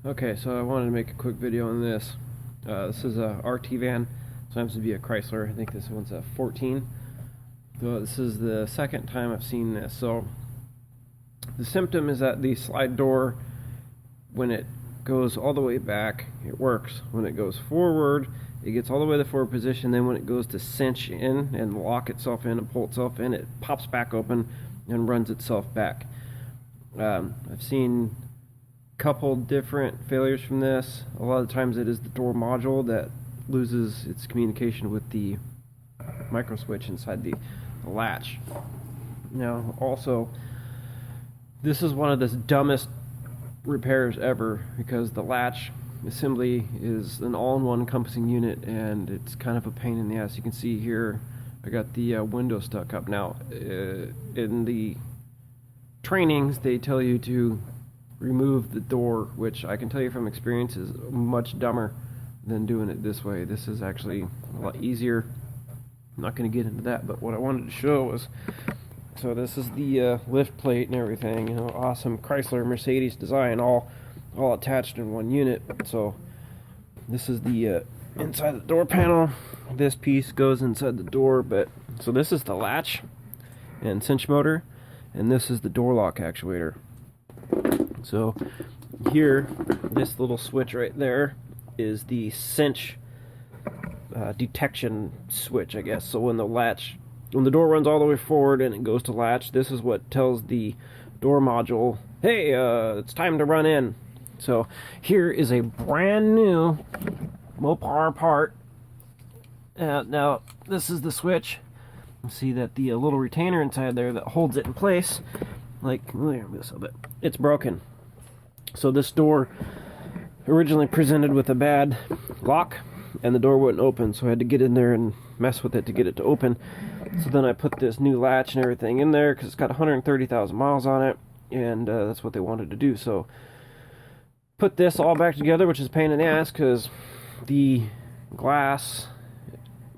Okay, so I wanted to make a quick video on this. This is a RT van. This happens to be a Chrysler. I think this one's a 14. So this is the second time I've seen this. So the symptom is that the slide door, when it goes all the way back, it works. When it goes forward, it gets all the way to the forward position. Then when it goes to cinch in and lock itself in and pull itself in, it pops back open and runs itself back. I've seen couple different failures from this. A lot of times it is the door module that loses its communication with the micro switch inside the latch. Now also, this is one of the dumbest repairs ever, because the latch assembly is an all-in-one encompassing unit and it's kind of a pain in the ass. You can see here I got the window stuck up. Now in the trainings they tell you to remove the door, which I can tell you from experience is much dumber than doing it this way. This is actually a lot easier. I'm not going to get into that, but what I wanted to show was, so this is the lift plate and everything, you know, awesome Chrysler Mercedes design, all attached in one unit. So this is the inside the door panel. This piece goes inside the door, but so this is the latch and cinch motor, and this is the door lock actuator. So here, this little switch right there is the cinch detection switch, I guess. So when the door runs all the way forward and it goes to latch, this is what tells the door module, hey, it's time to run in. So here is a brand new Mopar part. Now this is the switch. You see that the little retainer inside there that holds it in place, like, it's broken. So this door originally presented with a bad lock and the door wouldn't open, so I had to get in there and mess with it to get it to open. So then I put this new latch and everything in there because it's got 130,000 miles on it, and that's what they wanted to do. So put this all back together, which is a pain in the ass because the glass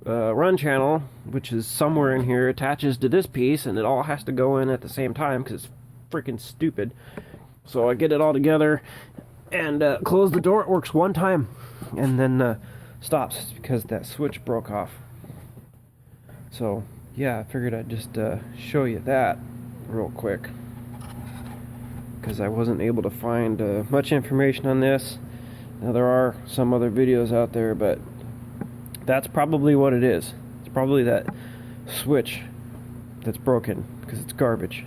run channel, which is somewhere in here, attaches to this piece, and it all has to go in at the same time because it's freaking stupid. So I get it all together and close the door. It works one time and then stops. It's because that switch broke off. So yeah, I figured I'd just show you that real quick, because I wasn't able to find much information on this. Now there are some other videos out there, but that's probably what it is. It's probably that switch that's broken, because it's garbage.